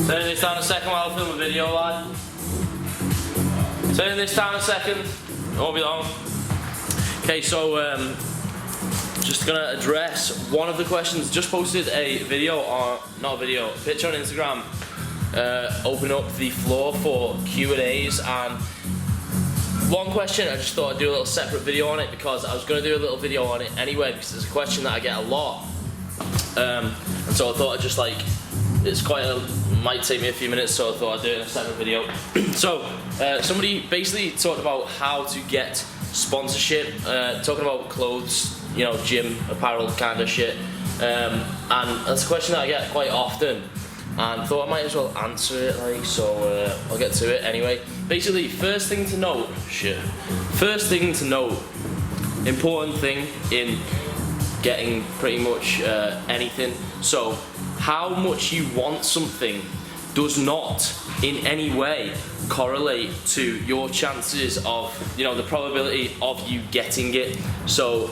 Turn this down a second while I film a video, lad. Turn this down a second. It won't be long. Okay, so just gonna address one of the questions. Just posted a video on, not a video, a picture on Instagram. Open up the floor for Q&As, and one question I just thought I'd do a little separate video on it because I was gonna do a little video on it anyway because it's a question that I get a lot. And so I thought I'd just might take me a few minutes, so I thought I'd do it in a separate video. So, somebody basically talked about how to get sponsorship, talking about clothes, you know, gym, apparel kind of shit. And that's a question that I get quite often, and thought I might as well answer it, so I'll get to it anyway. Basically, first thing to note, important thing in getting pretty much anything. So, how much you want something does not in any way correlate to your chances of, you know, the probability of you getting it. So,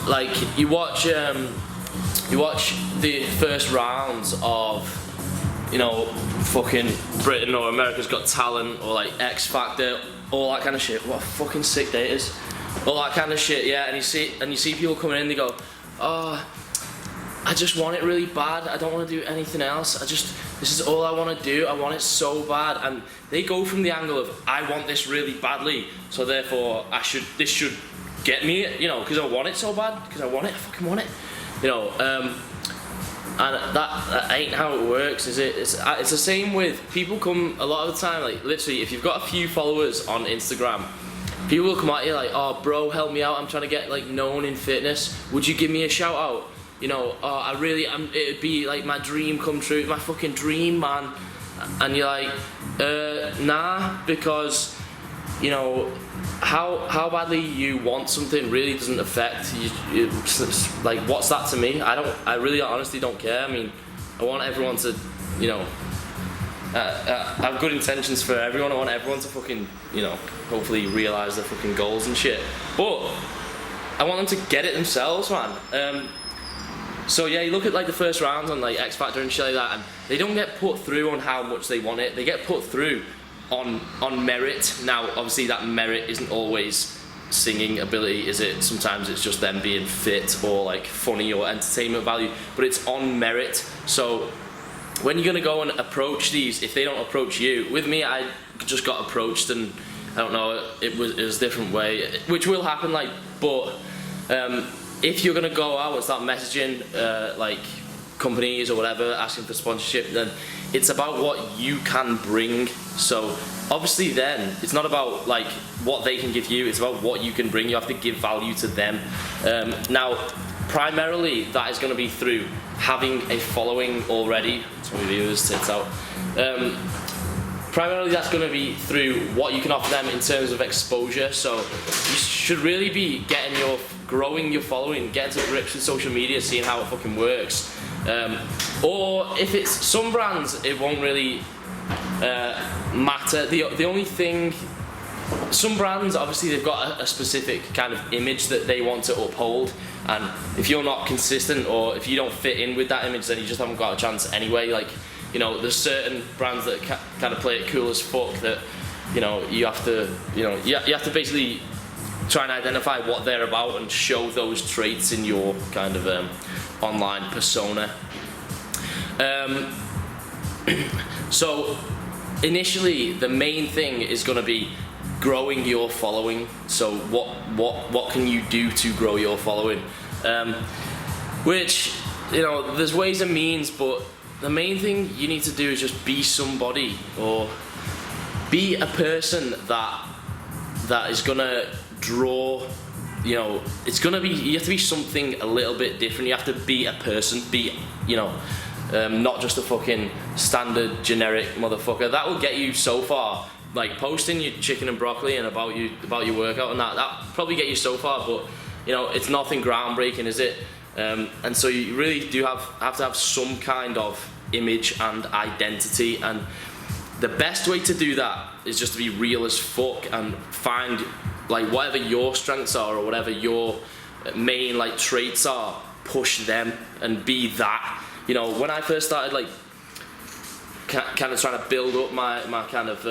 like, you watch the first rounds of, you know, fucking Britain or America's Got Talent or like X Factor, all that kind of shit. What a fucking sick day it is. All that kind of shit, yeah. And you see people coming in, they go, oh, I just want it really bad. I don't want to do anything else. This is all I want to do. I want it so bad. And they go from the angle of, I want this really badly, so therefore this should get me it, you know, because I want it so bad, because I fucking want it, you know. And that ain't how it works, is it? It's the same with people come a lot of the time, like literally, if you've got a few followers on Instagram, people will come at you like, oh bro, help me out, I'm trying to get like known in fitness. Would you give me a shout out? You know, oh, it'd be like my dream come true, my fucking dream, man. And you're like, nah, because, you know, how badly you want something really doesn't affect you. Like, what's that to me? I really honestly don't care. I mean, I want everyone to, you know, I have good intentions for everyone. I want everyone to fucking, you know, hopefully realise their fucking goals and shit. But I want them to get it themselves, man. So yeah, you look at like the first rounds on like X Factor and shit like that, and they don't get put through on how much they want it. They get put through on merit. Now, obviously, that merit isn't always singing ability, is it? Sometimes it's just them being fit or like funny or entertainment value, but it's on merit. So when you're gonna go and approach these, if they don't approach you, with me, I just got approached, and I don't know, it was a different way, which will happen, like, but if you're gonna go out and start messaging like companies or whatever, asking for sponsorship, then it's about what you can bring. So obviously then it's not about like what they can give you, it's about what you can bring. You have to give value to them. Now primarily that is going to be through having a following already. So my viewers, tits out. Primarily that's going to be through what you can offer them in terms of exposure. So you should really be growing your following, getting to grips with social media, seeing how it fucking works. Or if it's some brands, it won't really matter. The only thing, some brands, obviously they've got a specific kind of image that they want to uphold, and if you're not consistent or if you don't fit in with that image, then you just haven't got a chance anyway. Like, you know, there's certain brands that kind of play it cool as fuck that, you know, you have to basically try and identify what they're about and show those traits in your kind of online persona. So initially the main thing is going to be growing your following. So what can you do to grow your following? Which, you know, there's ways and means, but the main thing you need to do is just be somebody, or be a person that is gonna draw, you know, it's gonna be, you have to be something a little bit different. You have to be a person, be, you know, not just a fucking standard generic motherfucker. That will get you so far. Like posting your chicken and broccoli and about your workout and that probably get you so far, but you know, it's nothing groundbreaking, is it? And so you really do have to have some kind of image and identity, and the best way to do that is just to be real as fuck and find like whatever your strengths are or whatever your main like traits are, push them and be that. You know, when I first started, like kind of trying to build up my kind of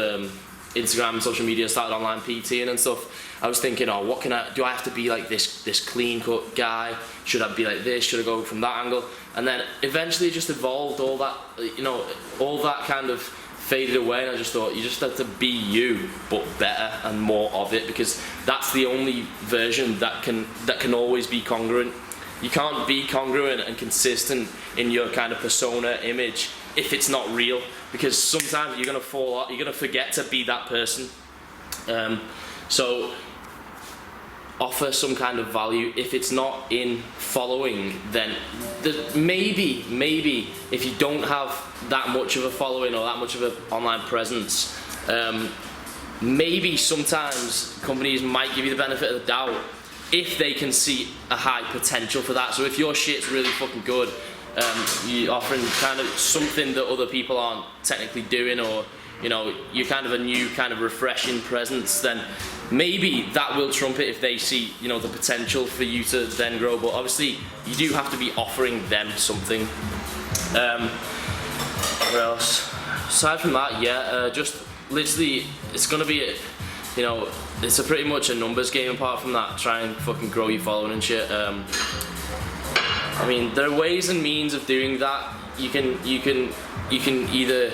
Instagram, social media, started online PTing and stuff, I was thinking, oh, what can do I have to be like this clean cut guy? Should I be like this? Should I go from that angle? And then eventually it just evolved, all that, you know, all that kind of faded away, and I just thought you just have to be you, but better and more of it, because that's the only version that can always be congruent. You can't be congruent and consistent in your kind of persona image if it's not real, because sometimes you're gonna fall out, you're gonna forget to be that person. So offer some kind of value. If it's not in following, then maybe if you don't have that much of a following or that much of an online presence, maybe sometimes companies might give you the benefit of the doubt if they can see a high potential for that. So if your shit's really fucking good, you're offering kind of something that other people aren't technically doing, or you know, you're kind of a new kind of refreshing presence, then maybe that will trump it if they see, you know, the potential for you to then grow. But obviously you do have to be offering them something. What else? Aside from that, yeah, just literally it's gonna be you know, it's a pretty much a numbers game. Apart from that, try and fucking grow your following and shit. I mean, there are ways and means of doing that. You can either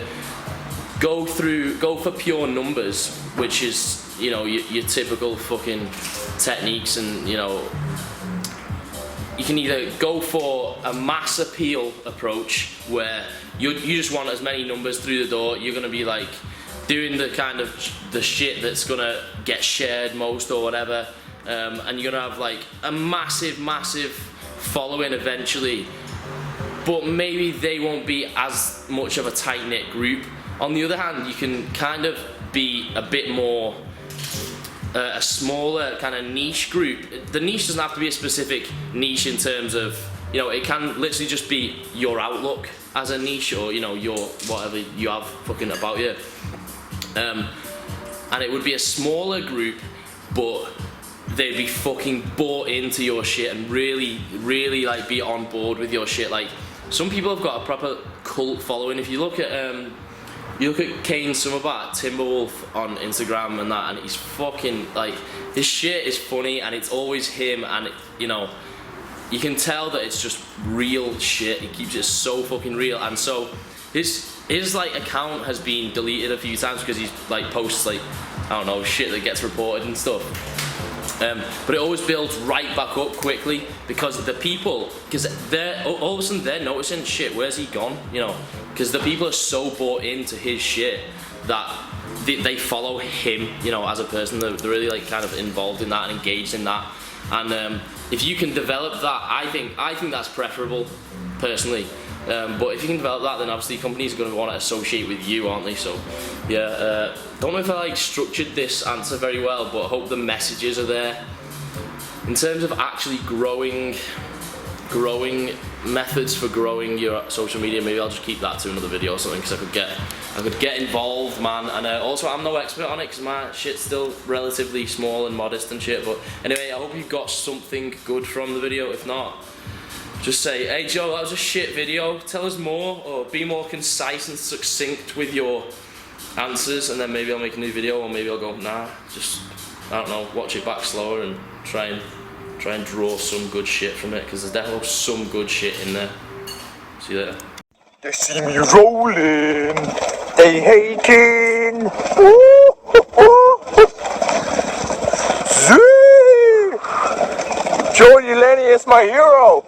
go for pure numbers, which is, you know, your typical fucking techniques, and you know, you can either go for a mass appeal approach where you just want as many numbers through the door. You're gonna be like doing the kind of the shit that's gonna get shared most or whatever, and you're gonna have like a massive following eventually, but maybe they won't be as much of a tight-knit group. On the other hand, you can kind of be a bit more a smaller kind of niche group. The niche doesn't have to be a specific niche in terms of, you know, it can literally just be your outlook as a niche, or you know, your whatever you have fucking about you. And it would be a smaller group, but they'd be fucking bought into your shit and really like be on board with your shit. Like, some people have got a proper cult following. If you look at Kane Summerbat, Timberwolf on Instagram and that, and he's fucking like, his shit is funny and it's always him, and you know, you can tell that it's just real shit. He keeps it so fucking real, and so his like account has been deleted a few times because he's like posts like, I don't know, shit that gets reported and stuff. But it always builds right back up quickly because the people, because they're all of a sudden they're noticing, shit, where's he gone? You know, because the people are so bought into his shit that they follow him, you know, as a person. They're really like kind of involved in that and engaged in that. And if you can develop that, I think that's preferable, personally. But if you can develop that, then obviously companies are going to want to associate with you, aren't they? So yeah, don't know if I like structured this answer very well, but I hope the messages are there. In terms of actually growing methods for growing your social media, maybe I'll just keep that to another video or something, because I could get involved, man. And also, I'm no expert on it because my shit's still relatively small and modest and shit. But anyway, I hope you got something good from the video. If not, just say, hey Joe, that was a shit video, tell us more, or be more concise and succinct with your answers, and then maybe I'll make a new video, or maybe I'll go, nah, just, I don't know, watch it back slower and try and draw some good shit from it, because there's definitely some good shit in there. See you later. They see me rolling, they hating. Joey Lenny is my hero.